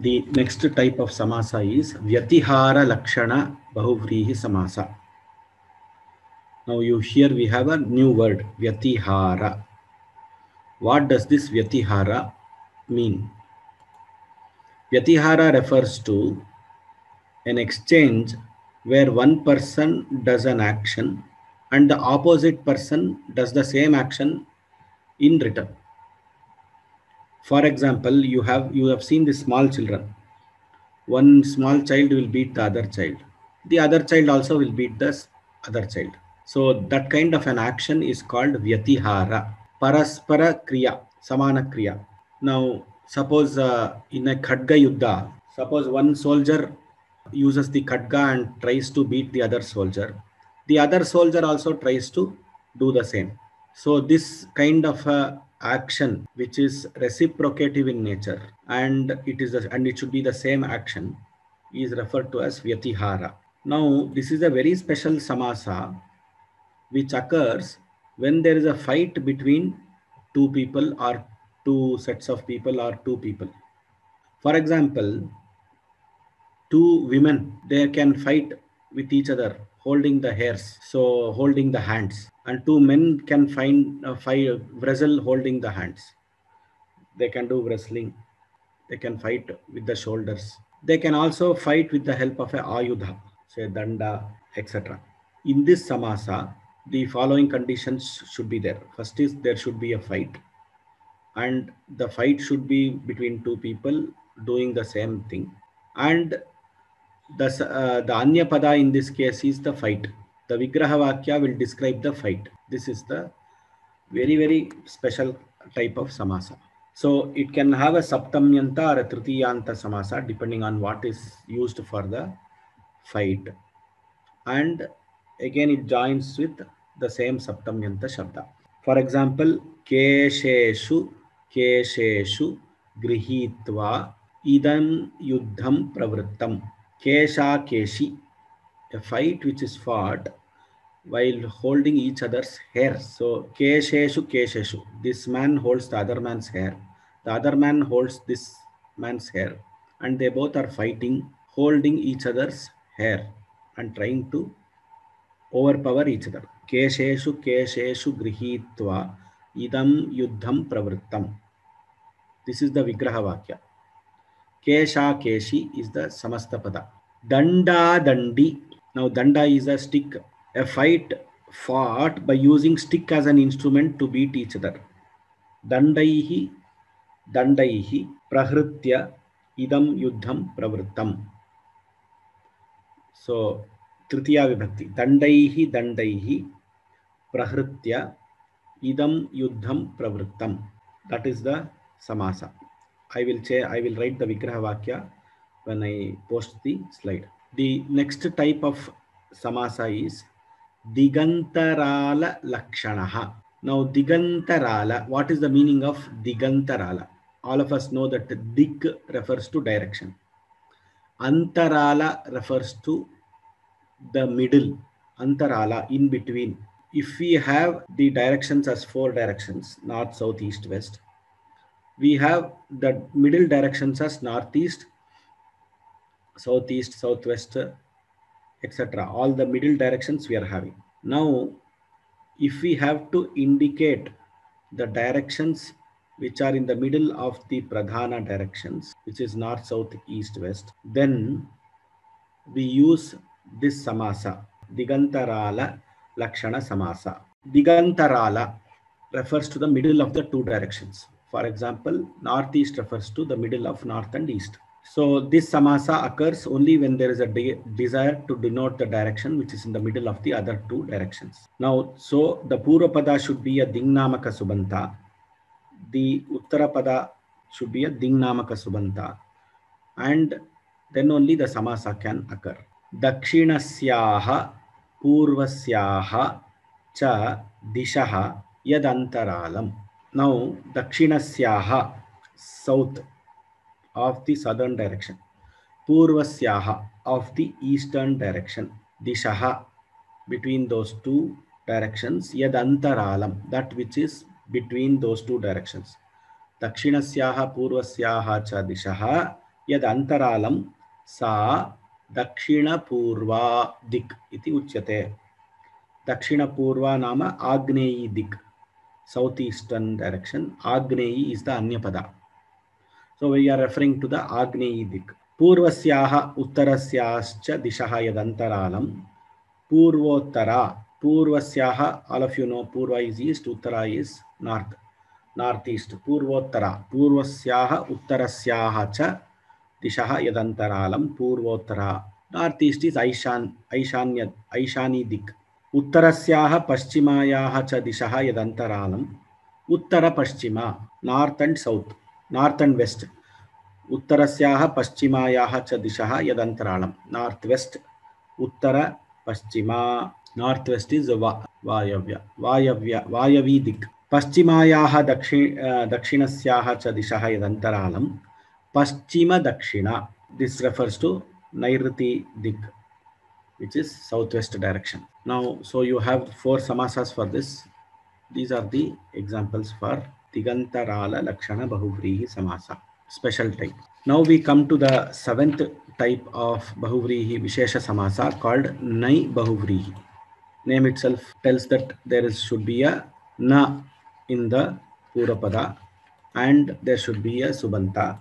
The next type of samasa is Vyatihara Lakshana Bahuvrihi Samasa. Now here we have a new word, Vyatihara. What does this Vyatihara mean? Vyatihara refers to an exchange where one person does an action and the opposite person does the same action in return. For example, you have seen the small children. One small child will beat the other child. The other child also will beat the other child. So that kind of an action is called Vyatihara. Paraspara Kriya, Samana Kriya. Now, suppose in a Khadga Yuddha, suppose one soldier uses the Khadga and tries to beat the other soldier. The other soldier also tries to do the same. So this kind of action, which is reciprocative in nature, and it should be the same action, is referred to as Vyatihara. Now, this is a very special samasa which occurs when there is a fight between two people or two sets of people or two people. For example, two women, they can fight with each other holding the hairs, so holding the hands, and two men can wrestle holding the hands. They can do wrestling, they can fight with the shoulders, they can also fight with the help of a ayudha, say danda, etc. In this samasa, the following conditions should be there. First is there should be a fight, and the fight should be between two people doing the same thing, and the anya pada in this case is the fight. The vigraha vakya will describe the fight. This is the very, very special type of samasa. So it can have a saptamyanta or a tritiyanta samasa depending on what is used for the fight. And again it joins with the same saptamyanta shabda. For example, kesheshu grihitva idam yuddham pravrittam. Kesha keshi, a fight which is fought while holding each other's hair. So kesheshu, this man holds the other man's hair, the other man holds this man's hair, and they both are fighting, holding each other's hair and trying to overpower each other. Kesheshu grihitva idam yuddham pravrittam. This is the vigraha vakya. Kesha keshi is the samastapada. Danda dandi. Now danda is a stick. A fight fought by using stick as an instrument to beat each other. Dandaihi prahritya idam yuddham pravrittam. So tritiya vibhakti. Dandaihi prahritya idam yuddham pravrittam. That is the samasa. I will write the vigraha vakya when I post the slide. The next type of samasa is Digantarala Lakshanaha. Now Digantarala, what is the meaning of Digantarala? All of us know that Dig refers to direction. Antarala refers to the middle. Antarala, in between. If we have the directions as 4 directions, north, south, east, west, we have the middle directions as northeast, southeast, southwest, etc. All the middle directions we are having. Now, if we have to indicate the directions which are in the middle of the pradhana directions, which is north, south, east, west, then we use this samasa, Digantarala Lakshana Samasa. Digantarala refers to the middle of the 2 directions. For example, northeast refers to the middle of north and east. So this samasa occurs only when there is a desire to denote the direction which is in the middle of the other 2 directions. Now, so the Purvapada should be a Dingnamaka Subanta. The Uttarapada should be a Dingnamaka Subanta. And then only the samasa can occur. Dakshinasyaha Purvasyaha cha dishaha yadantaralam. Now, Dakshinasyaha, south of the southern direction, Purvasyaha of the eastern direction, Dishaha, between those 2 directions, Yadantaralam, that which is between those 2 directions. Dakshinasyaha Purvasyaha cha Dishaha यद् अन्तरालं सा दक्षिणपूर्वा दिक् इति उच्यते. दक्षिणपूर्वा नाम आग्नेयी दिक्, south eastern direction. Agneyi is the Anyapada. So we are referring to the Agneyi dik. Purvasyaha uttarasyascha dishaha yadantaralam. Purvottara. Purvasyaha, all of you know Purva is east, Uttara is north, northeast. Purvottara. Purvasyaha uttarasyaha cha dishaha yadantaralam. Purvottara. Northeast is Aishani dik. उत्तरस्याः पश्चिमायाः च दिशः यदन्तरालम् उत्तर पश्चिमा north and south north and west उत्तरस्याः पश्चिमायाः च दिशः यदन्तरालम् नॉर्थ वेस्ट उत्तर पश्चिमा नॉर्थ वेस्ट इज वायव्य दिक् पश्चिमायाः दक्षिणस्याः च दिशः यदन्तरालम् पश्चिम दक्षिण दिस रेफर्स टू नैऋति दिक् which is southwest direction. Now, so you have 4 samasas for this. These are the examples for Tigantarala Lakshana Bahuvrihi Samasa, special type. Now we come to the 7th type of Bahuvrihi Vishesha Samasa called Nai Bahuvrihi. Name itself tells that there should be a Na in the Purapada and there should be a Subanta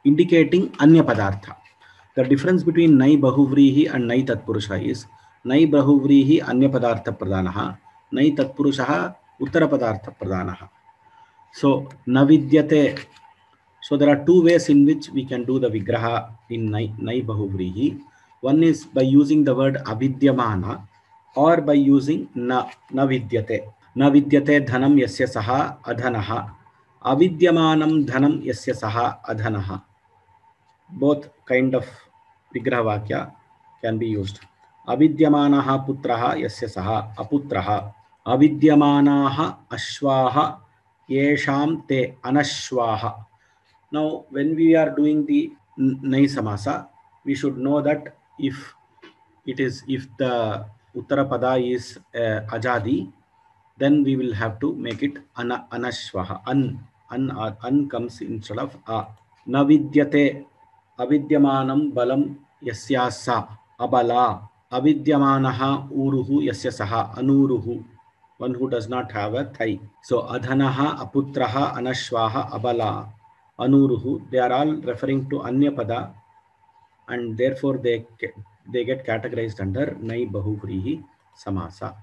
indicating Anya Padartha. The difference between Nai Bahuvrihi and Nai Tatpurusha is Nai Bahuvrihi Anya Padartha Pradanaha, Nai Tatpurushaha Uttara Padartha Pradanaha. So Navidyate. So there are 2 ways in which we can do the Vigraha in Nai Bahuvrihi. One is by using the word Avidyamana or by using Navidyate. Navidyate dhanam yasya saha adhanaha. Avidyamanam dhanam yasya saha adhanaha. Both kind of Vigraha Vakya can be used. Avidyamanaha putraha yasya saha aputraha. Avidyamanaha ashvaha yesham te anashvaha. Now, when we are doing the Nai Samasa, we should know that if the Uttara Pada is Ajadi, then we will have to make it Anashvaha. An comes instead of A. Navidyate avidyamanam balam yasyasa abala. Avidyamanaha uruhu yasya saha anuruhu. One who does not have a thigh. So adhanaha aputraha anashvaha abala anuruhu, they are all referring to Anya Pada and therefore they get categorized under Nai Bahuvrihi Samasa.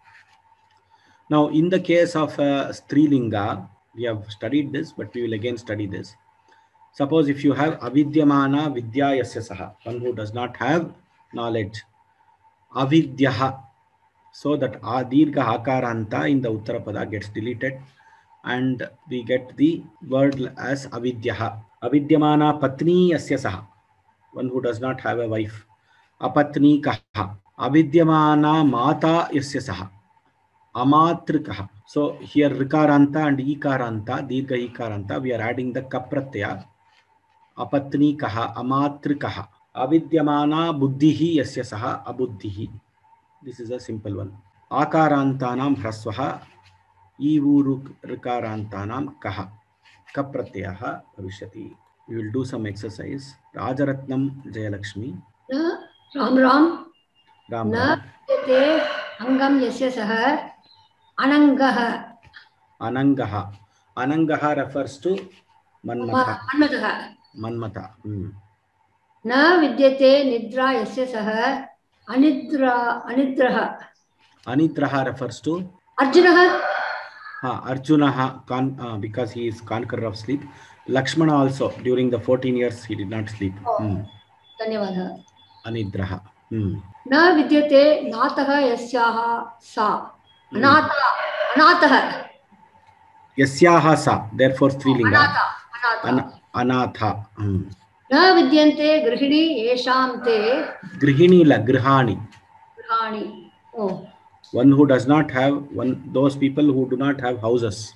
Now in the case of Strilinga, we have studied this, but we will again study this. Suppose if you have Avidyamana Vidya Yasya Saha, one who does not have knowledge, Avidyaha, so that Dirgha Akaranta in the Uttara Pada gets deleted and we get the word as Avidyaha. Avidyamana Patni Yasya Saha, one who does not have a wife, Apatni Kaha. Avidyamana Mata Yasya Saha, Amatrikaha. So here Rikaranta and Ikaranta, Dirgha Ikaranta, we are adding the Kapratyaya. Apatni Kaha, Amatrikaha. Avidyamana Buddhihi Yasya Saha, Abuddhihi. This is a simple one. Akarantanam Hrasvaha, Ivu Rikarantanam Kaha. Kapratyaya Bhavishyati. We will do some exercise. Rajaratnam Jayalakshmi. Ram Ram. Ram Na Ram. te angam yasya saha anangaha. Anangaha. Anangaha refers to Manmatha. Manmatha. Na vidyate nidra yasya saha anidraha. Anidraha refers to Arjunaha. Arjunaha, because he is conqueror of sleep. Lakshmana also, during the 14 years, he did not sleep. Dhanyavada. Anidraha. Na vidyate nataha yasyaha sa. Anataha. Yasyaha sa, therefore Strilinga. Anatha. Na vidyante grihini yesham te. Grihini la, grihani. Grihani. Oh. One who does not have, those people who do not have houses.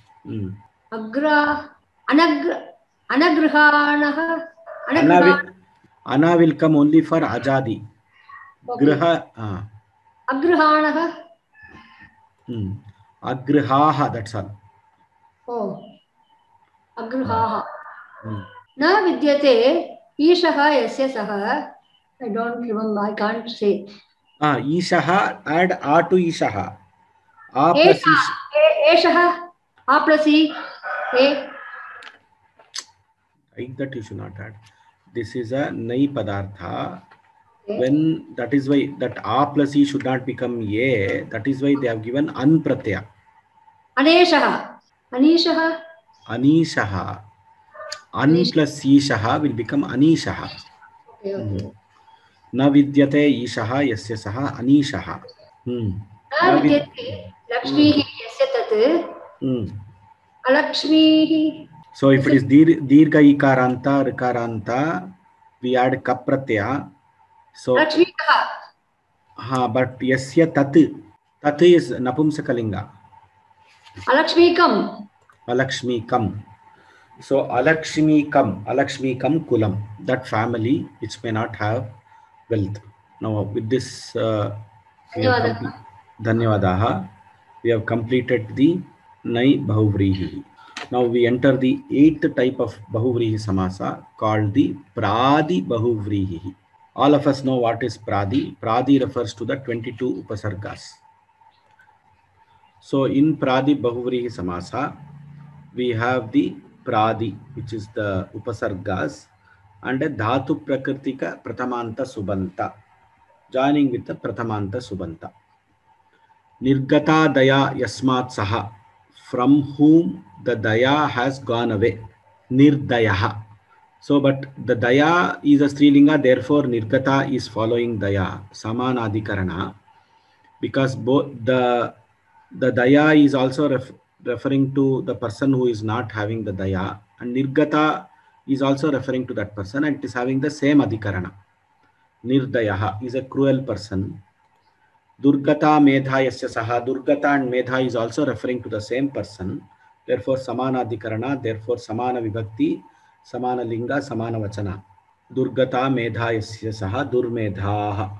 Anagrihanaha. Ana will come only for Ajadi. Okay. Griha. Agrihanaha. Agrihaha, that's all. Oh. Agrihaha. Na vidyate ईशः यस्य सः. I don't remember. I can't say. Ishaha, add A to Ishaha. A plus Ish. एषः आ plus इ ए. Like that you should not add. This is a Nai Padartha. When that is why that A plus E should not become A. That is why they have given An Pratyaya. अनेशः. अनीशः. Anishaha. An plus Ishaha will become Anishaha. Okay, okay. Na vidyate Ishaha yasya saha Anishaha. न विद्यते लक्ष्मीः यस्य तत् अलक्ष्मीः. So if it is dirgha ikaranta rikaranta, we add kap pratyaya. So अलक्ष्मीकः. but yasya tat is napumsakalinga. अलक्ष्मीकम्. Alakshmikam. So alakshmikam kulam, that family which may not have wealth. Now with this dhanyavadaha, we have completed the Nai Bahuvrihi. Now we enter the 8th type of Bahuvrihi Samasa called the Pradi Bahuvrihi. All of us know what is Pradi. Pradi refers to the 22 Upasargas. So in Pradi Bahuvrihi Samasa, we have the Pradi, which is the Upasargas, and a Dhatu Prakritika Pratamanta Subanta, joining with the Pratamanta Subanta. Nirgata Daya Yasmat Saha, from whom the Daya has gone away. Nirdayaha. So, but the Daya is a Strilinga, therefore Nirgata is following Daya, Samanadikarana, because both the Daya is also referring to the person who is not having the Daya, and Nirgata is also referring to that person, and it is having the same Adhikarana. Nirdayaha is a cruel person. Durgata Medha Yasya Saha, Durgata and Medha is also referring to the same person. Therefore, Samana Adhikarana, therefore, Samana Vibhakti, Samana Linga, Samana Vachana. Durgata Medha Yasya Saha, Durmedhaha.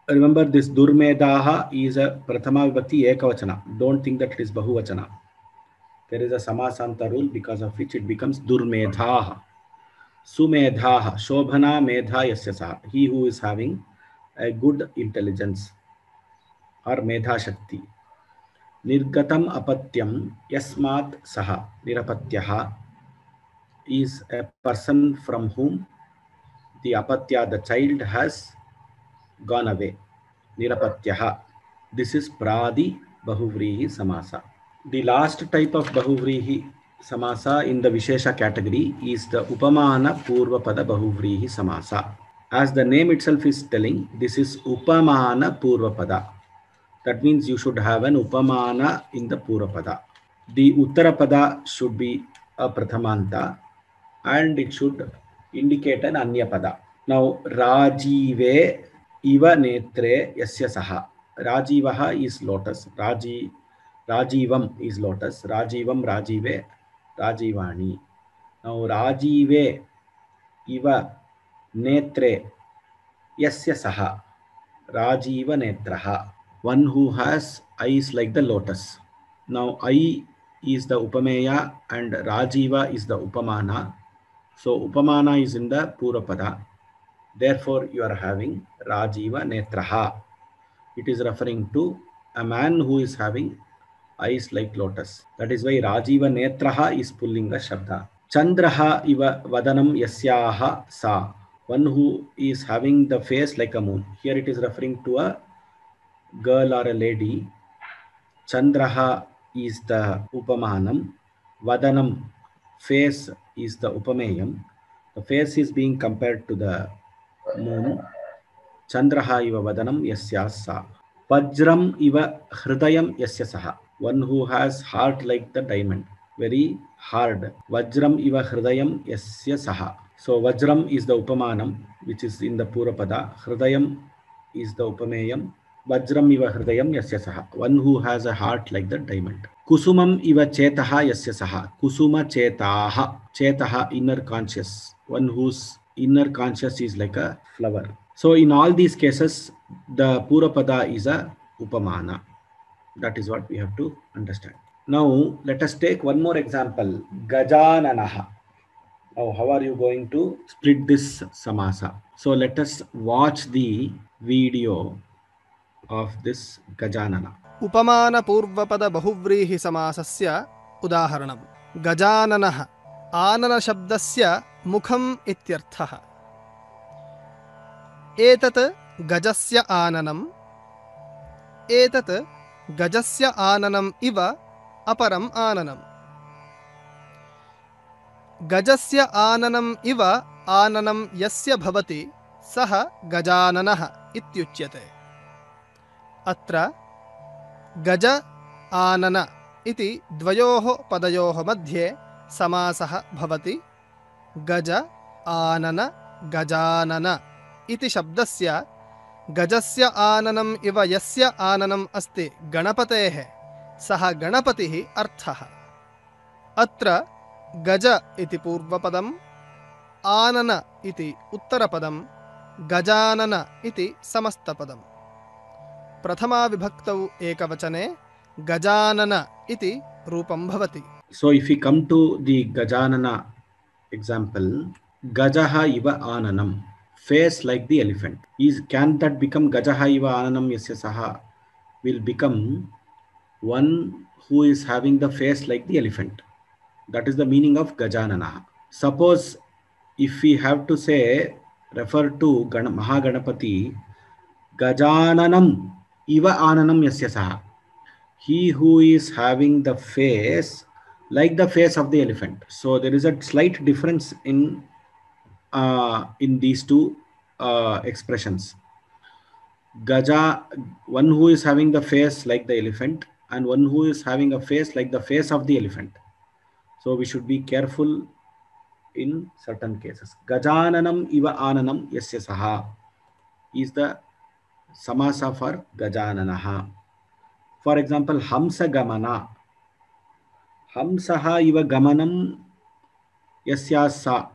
Remember, this Durmedhaha is a Prathama Vibhakti Ekavachana. Don't think that it is Bahuvachana. There is a Samasanta rule because of which it becomes Durmedhaha. Sumedhaha, Shobhana Medha Yasya Saha. He who is having a good intelligence or Medha Shakti. Nirgatam Apatyam Yasmat Saha. Nirapatyaha is a person from whom the Apatya, the child, has gone away. Nirapatyaha. This is Pradi Bahuvrihi Samasa. The last type of Bahuvrihi Samasa in the Vishesha category is the Upamana Purvapada Bahuvrihi Samasa. As the name itself is telling, this is Upamana Purvapada. That means you should have an Upamana in the Purvapada. The Uttarapada should be a Prathamanta and it should indicate an Anyapada. Now, Rajive Iva Netre Yasya Saha. Rajivaha is lotus. Rajivam is lotus. Rajivam, Rajive, Rajivani. Now, Rajive Iva Netre Yasya Saha. Rajiva Netraha. One who has eyes like the lotus. Now, eye is the Upameya and Rajiva is the Upamana. So, Upamana is in the Purapada. Therefore, you are having Rajiva Netraha. It is referring to a man who is having eyes like lotus. That is why Rajiva Netraha is Pullinga Shabda. Chandraha iva Vadanam Yasyaha Sa. One who is having the face like a moon. Here it is referring to a girl or a lady. Chandraha is the Upamanam. Vadanam, face, is the Upameyam. The face is being compared to the moon. Chandraha iva Vadanam Yasya Sa. Vajram iva Hridayam Yasya Saha. One who has heart like the diamond. Very hard. Vajram iva Hridayam Yasya Saha. So Vajram is the Upamanam, which is in the Purapada. Hridayam is the Upameyam. Vajram iva Hridayam Yasya Saha. One who has a heart like the diamond. Kusumam iva Chetaha Yasya Saha. Kusuma Chetaha. Chetaha, inner conscious. One whose inner conscious is like a flower. So in all these cases, the Purapada is a Upamana. That is what we have to understand. Now let us take one more example. Gajananaha. Now, how are you going to split this samasa? So let us watch the video of this Gajanana. उपमानपूर्वपदबहुव्रीहिसमासस्य उदाहरणम् गजाननः आननशब्दस्य मुखम् इत्यर्थः एतत् गजस्य आननम् एतत् गजस्य आननम् इव अपरम् आननम् गजस्य आननम् इव आननं यस्य भवति सः गजाननः इत्युच्यते अत्र गज आनन इति द्वयोः पदयोः मध्ये समासः भवति गज आनन गजानन इति शब्दस्य गजस्य आननम् इव यस्य आननम् अस्ति गणपतेः सः गणपतिः अर्थः अत्र गज इति पूर्वपदम् आनन इति उत्तरपदम् गजानन इति समस्तपदम् प्रथमा विभक्तौ एकवचने गजानन इति रूपं भवति. So if we come to the Gajanana example, Gajaha iva ananam, face like the elephant. Can that become Gajaha iva ananam yasya saha? Will become one who is having the face like the elephant. That is the meaning of Gajanana. Suppose if we have to say, refer to Mahaganapati, Gajananam iva ananam yasya saha. He who is having the face like the face of the elephant. So there is a slight difference in these two expressions. Gaja, one who is having the face like the elephant, and one who is having a face like the face of the elephant. So we should be careful in certain cases. Gajananam iva ananam yasya saha is the samasa for Gajananaha. For example, Hamsa Gamana. Hamsaha iva gamanam yasyasa.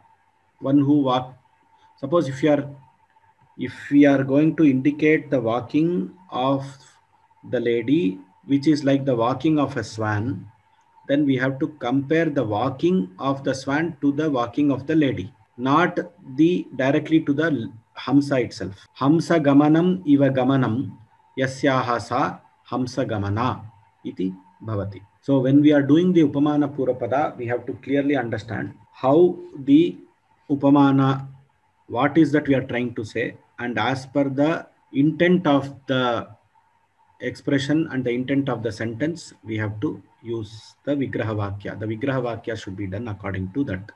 One who walk. Suppose if we are going to indicate the walking of the lady, which is like the walking of a swan, then we have to compare the walking of the swan to the walking of the lady, not directly to the Hamsa itself. Hamsa gamanam iva gamanam yasyaha sa Hamsa gamana iti bhavati. So when we are doing the Upamana Purapada, we have to clearly understand how the Upamana, what is that we are trying to say, and as per the intent of the expression and the intent of the sentence, we have to use the Vigraha Vakya. The Vigraha Vakya should be done according to that.